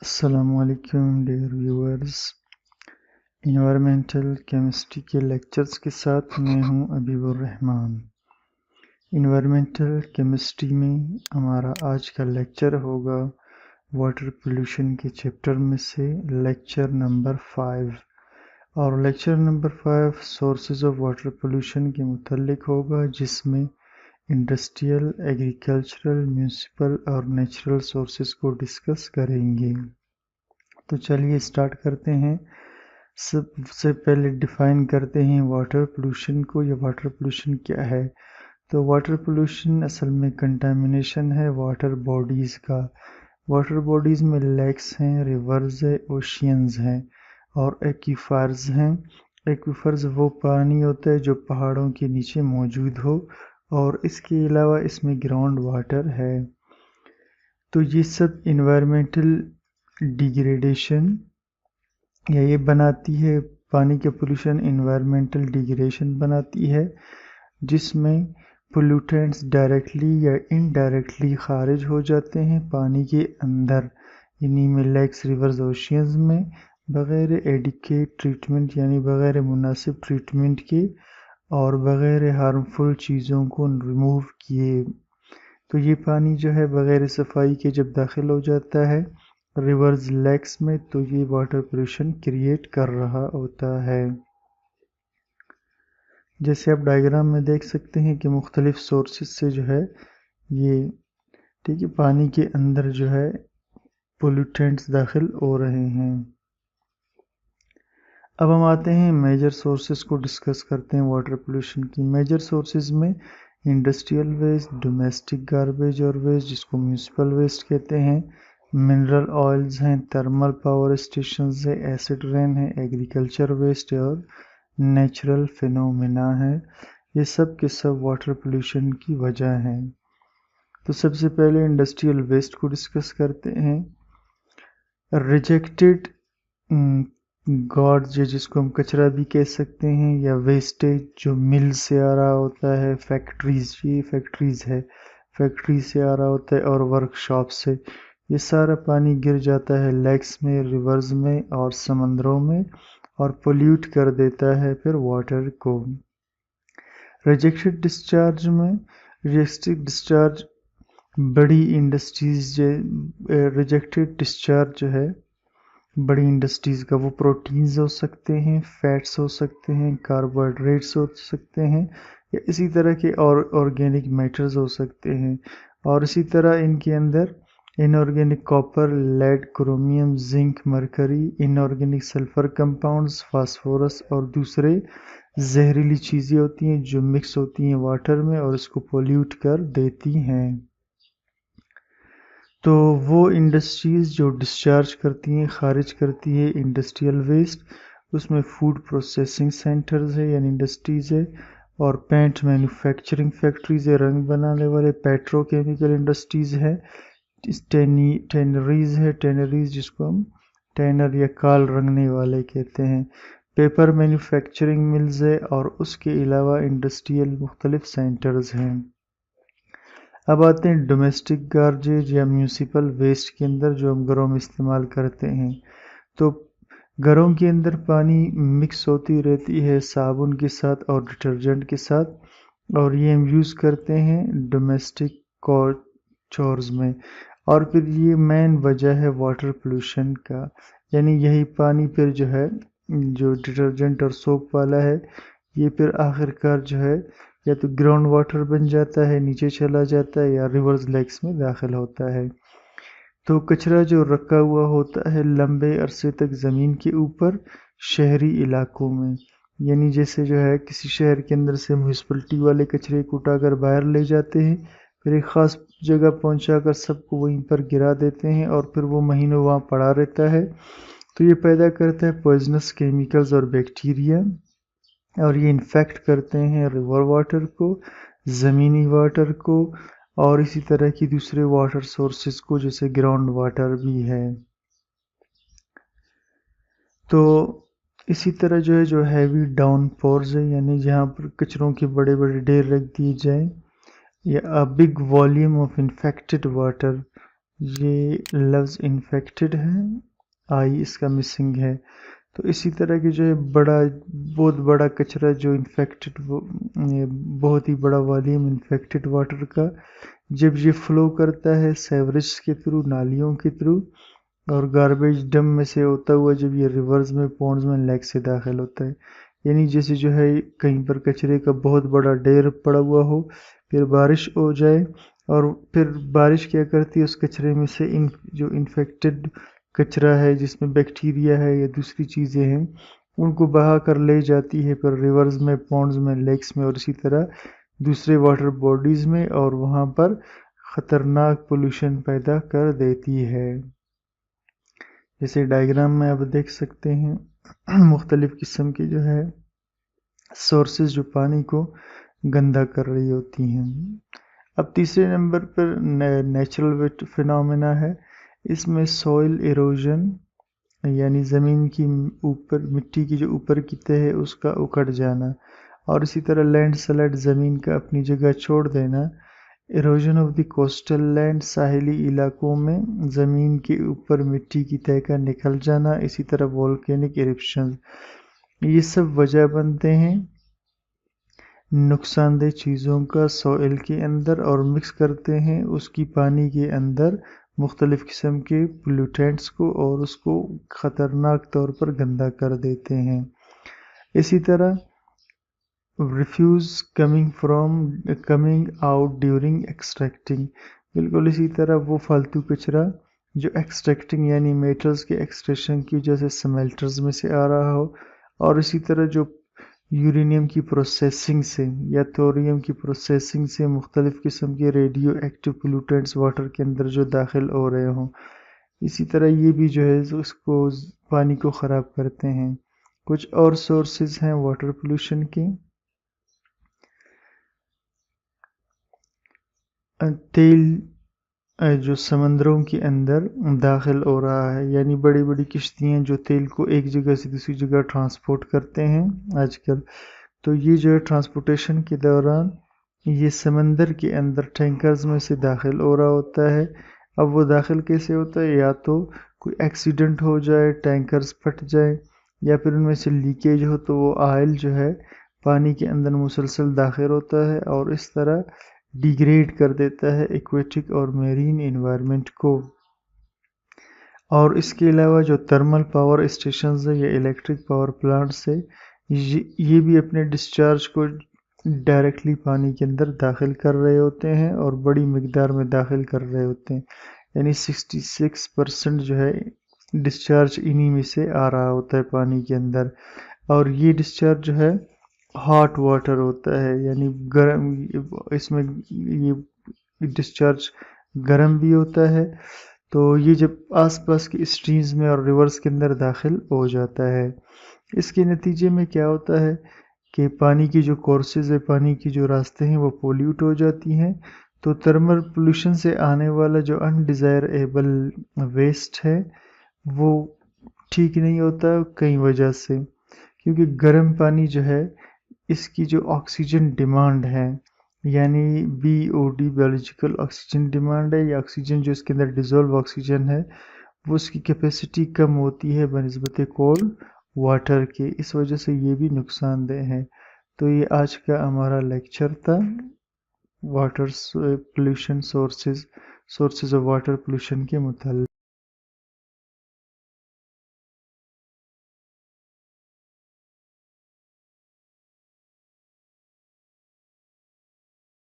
السلام علیکم dear viewers, environmental chemistry کے لیکچرز کے ساتھ میں ہوں حبیب الرحمن۔ انوائرمنٹل کیمسٹری میں ہمارا آج کا لیکچر ہوگا واٹر پولیوشن کے چیپٹر میں سے لیکچر نمبر 5، اور lecture number 5 sources of water pollution کے متعلق ہوگا، جس میں انڈسٹریل، ایگریکلچرل، میونسپل اور نیچرل سورسز کو ڈسکس کریں گے۔ تو چلیے اسٹارٹ کرتے ہیں۔ سب سے پہلے ڈیفائن کرتے ہیں واٹر پولیوشن کو، یا واٹر پولیوشن کیا ہے۔ تو واٹر پولیوشن اصل میں کنٹامینیشن ہے واٹر باڈیز کا۔ واٹر باڈیز میں لیکس ہیں، ریورز ہیں، اوشینز ہیں اور ایکویفرز ہیں۔ ایکویفرز وہ پانی ہوتا ہے جو پہاڑوں کے نیچے موجود ہو، اور اس کے علاوہ اس میں گراؤنڈ واٹر ہے۔ تو یہ سب انوائرمنٹل ڈیگریڈیشن یا یہ بناتی ہے، پانی کے پولیوشن انوائرمنٹل ڈیگریڈیشن بناتی ہے، جس میں پولیوٹینٹس ڈائریکٹلی یا انڈائریکٹلی خارج ہو جاتے ہیں پانی کے اندر، یعنی میں لیکس، ریورز، اوشینز میں بغیر ایڈیکویٹ ٹریٹمنٹ، یعنی بغیر مناسب ٹریٹمنٹ کے اور بغیر ہارمفل چیزوں کو ریموو کیے، تو یہ پانی جو ہے بغیر صفائی کے جب داخل ہو جاتا ہے ریورز، لیکس میں، تو یہ واٹر پولیوشن کریٹ کر رہا ہوتا ہے۔ جیسے آپ ڈائیگرام میں دیکھ سکتے ہیں کہ مختلف سورسز سے جو ہے یہ ٹھیک ہے پانی کے اندر جو ہے پولیوٹینٹس داخل ہو رہے ہیں۔ اب ہم آتے ہیں میجر سورسز کو ڈسکس کرتے ہیں واٹر پولیوشن کی۔ میجر سورسز میں انڈسٹریل ویسٹ، ڈومیسٹک گاربیج اور ویسٹ جس کو میونسپل ویسٹ کہتے ہیں، منرل آئلز ہیں، تھرمل پاور اسٹیشنز ہیں، ایسڈ رین ہے، ایگریکلچر ویسٹ اور نیچرل فینومینا ہے۔ یہ سب کے سب واٹر پولیوشن کی وجہ ہیں۔ تو سب سے پہلے انڈسٹریل ویسٹ کو ڈسکس کرتے ہیں۔ ریجیکٹڈ گارڈز، جس کو ہم کچرا بھی کہہ سکتے ہیں، یا ویسٹیج جو مل سے آ رہا ہوتا ہے، فیکٹریز، یہ فیکٹریز ہے، فیکٹری سے آ رہا ہوتا ہے اور ورک شاپ سے، یہ سارا پانی گر جاتا ہے لیکس میں، ریورز میں اور سمندروں میں، اور پولیوٹ کر دیتا ہے پھر واٹر کو۔ ریجیکٹڈ ڈسچارج میں، ریجیکٹڈ ڈسچارج بڑی انڈسٹریز، ریجیکٹڈ ڈسچارج جو ہے بڑی انڈسٹریز کا، وہ پروٹینز ہو سکتے ہیں، فیٹس ہو سکتے ہیں، کاربوہائیڈریٹس ہو سکتے ہیں، یا اسی طرح کے اور آرگینک میٹرز ہو سکتے ہیں، اور اسی طرح ان کے اندر inorganic copper, lead, chromium, zinc, mercury, inorganic sulphur compounds, phosphorus اور دوسرے زہریلی چیزیں ہوتی ہیں جو مکس ہوتی ہیں واٹر میں اور اس کو پولیوٹ کر دیتی ہیں۔ تو وہ انڈسٹریز جو ڈسچارج کرتی ہیں، خارج کرتی ہے انڈسٹریل ویسٹ، اس میں فوڈ پروسیسنگ سینٹرز ہے یعنی انڈسٹریز ہے، اور پینٹ مینوفیکچرنگ فیکٹریز ہے، رنگ بنانے والے پیٹرو کیمیکل انڈسٹریز ہے، ٹینریز ہے، ٹینریز جس کو ہم ٹینر یا کال رنگنے والے کہتے ہیں، پیپر مینوفیکچرنگ ملز ہے، اور اس کے علاوہ انڈسٹریل مختلف سینٹرز ہیں۔ اب آتے ہیں ڈومیسٹک گاربیج یا میونسپل ویسٹ کے اندر، جو ہم گھروں میں استعمال کرتے ہیں۔ تو گھروں کے اندر پانی مکس ہوتی رہتی ہے صابن کے ساتھ اور ڈٹرجنٹ کے ساتھ، اور یہ ہم یوز کرتے ہیں ڈومیسٹک چورز میں، اور پھر یہ مین وجہ ہے واٹر پولیوشن کا، یعنی یہی پانی پھر جو ہے جو ڈٹرجنٹ اور سوپ والا ہے، یہ پھر آخر کار جو ہے یا تو گراؤنڈ واٹر بن جاتا ہے، نیچے چلا جاتا ہے، یا ریورز لیکس میں داخل ہوتا ہے۔ تو کچرا جو رکھا ہوا ہوتا ہے لمبے عرصے تک زمین کے اوپر شہری علاقوں میں، یعنی جیسے جو ہے کسی شہر کے اندر سے میونسپلٹی والے کچرے کو اٹھا کر باہر لے جاتے ہیں، پھر ایک خاص جگہ پہنچا کر سب کو وہیں پر گرا دیتے ہیں، اور پھر وہ مہینوں وہاں پڑا رہتا ہے، تو یہ پیدا کرتا ہے پوائزنس کیمیکلز اور بیکٹیریا، اور یہ انفیکٹ کرتے ہیں ریور واٹر کو، زمینی واٹر کو، اور اسی طرح کی دوسرے واٹر سورسز کو جیسے گراؤنڈ واٹر بھی ہے۔ تو اسی طرح جو ہیوی ڈاؤن پورز ہے، یعنی جہاں پر کچروں کے بڑے بڑے ڈھیر رکھ دیے جائیں، یا big volume of infected water, یہ لفظ انفیکٹڈ ہے، آئی اس کا مسنگ ہے۔ تو اسی طرح کی جو ہے بہت بڑا کچرا جو انفیکٹڈ، بہت ہی بڑا والیوم انفیکٹڈ واٹر کا، جب یہ فلو کرتا ہے سیوریج کے تھرو، نالیوں کے تھرو، اور گاربیج ڈم میں سے ہوتا ہوا جب یہ ریورز میں، پونڈز میں، لیک سے داخل ہوتا ہے، یعنی جیسے جو ہے کہیں پر کچرے کا بہت بڑا ڈھیر پڑا ہوا ہو، پھر بارش ہو جائے، اور پھر بارش کیا کرتی ہے، اس کچرے میں سے جو انفیکٹڈ کچرا ہے جس میں بیکٹیریا ہے یا دوسری چیزیں ہیں، ان کو بہا کر لے جاتی ہے پھر ریورز میں، پونڈز میں، لیکس میں، اور اسی طرح دوسرے واٹر باڈیز میں، اور وہاں پر خطرناک پولوشن پیدا کر دیتی ہے۔ جیسے ڈائیگرام میں آپ دیکھ سکتے ہیں مختلف قسم کی جو ہے سورسز جو پانی کو گندا کر رہی ہوتی ہیں۔ اب تیسرے نمبر پر نیچرل فینومینا ہے، اس میں سوئل ایروژن، یعنی زمین کی اوپر، مٹی کی جو اوپر کی تہ ہے اس کا اکھڑ جانا، اور اسی طرح لینڈ سلائڈ، زمین کا اپنی جگہ چھوڑ دینا، erosion of the coastal land, ساحلی علاقوں میں زمین کے اوپر مٹی کی تہ کا نکل جانا، اسی طرح وولکینک ایرپشن، یہ سب وجہ بنتے ہیں نقصان دہ چیزوں کا سوئل کے اندر، اور مکس کرتے ہیں اس کی پانی کے اندر مختلف قسم کے پولوٹینٹس کو، اور اس کو خطرناک طور پر گندا کر دیتے ہیں۔ اسی طرح refuse coming out during extracting, بالکل اسی طرح وہ فالتو کچرا جو ایکسٹریکٹنگ یعنی میٹلز کے ایکسٹریشن کی وجہ سے سمیلٹرز میں سے آ رہا ہو، اور اسی طرح جو یورینیم کی پروسیسنگ سے یا تھوریم کی پروسیسنگ سے مختلف قسم کے ریڈیو ایکٹیو پولوٹینٹس واٹر کے اندر جو داخل ہو رہے ہوں، اسی طرح یہ بھی جو ہے اس کو پانی کو خراب کرتے ہیں۔ کچھ اور سورسز ہیں واٹر پولوشن کے، تیل جو سمندروں کے اندر داخل ہو رہا ہے، یعنی بڑی بڑی کشتیاں جو تیل کو ایک جگہ سے دوسری جگہ ٹرانسپورٹ کرتے ہیں آج کل، تو یہ جو ہے ٹرانسپورٹیشن کے دوران یہ سمندر کے اندر ٹینکرز میں سے داخل ہو رہا ہوتا ہے۔ اب وہ داخل کیسے ہوتا ہے؟ یا تو کوئی ایکسیڈنٹ ہو جائے، ٹینکرز پھٹ جائیں، یا پھر ان میں سے لیکیج ہو تو وہ آئل جو ہے پانی کے اندر مسلسل داخل ہوتا ہے، اور اس طرح ڈیگریڈ کر دیتا ہے ایکویٹک اور میرین انوائرمنٹ کو۔ اور اس کے علاوہ جو تھرمل پاور اسٹیشنز ہیں یا الیکٹرک پاور پلانٹس سے، یہ بھی اپنے ڈسچارج کو ڈائریکٹلی پانی کے اندر داخل کر رہے ہوتے ہیں، اور بڑی مقدار میں داخل کر رہے ہوتے ہیں، یعنی 66% جو ہے ڈسچارج انہی میں سے آ رہا ہوتا ہے پانی کے اندر۔ اور یہ ڈسچارج جو ہے ہاٹ واٹر ہوتا ہے، یعنی گرم، اس میں یہ ڈسچارج گرم بھی ہوتا ہے، تو یہ جب آس پاس کی اسٹریمز میں اور ریورز کے اندر داخل ہو جاتا ہے، اس کے نتیجے میں کیا ہوتا ہے کہ پانی کی جو کورسز ہے، پانی کی جو راستے ہیں وہ پولیوٹ ہو جاتی ہیں۔ تو تھرمل پولوشن سے آنے والا جو انڈیزائریبل ویسٹ ہے وہ ٹھیک نہیں ہوتا کئی وجہ سے، کیونکہ گرم پانی جو ہے اس کی جو آکسیجن ڈیمانڈ ہے، یعنی BOD بیولوجیکل آکسیجن ڈیمانڈ ہے، یا آکسیجن جو اس کے اندر ڈیزولو آکسیجن ہے، وہ اس کی کیپیسٹی کم ہوتی ہے بنسبت کولڈ واٹر کے، اس وجہ سے یہ بھی نقصان دہ ہے۔ تو یہ آج کا ہمارا لیکچر تھا water pollution, sources of water pollution کے متعلق۔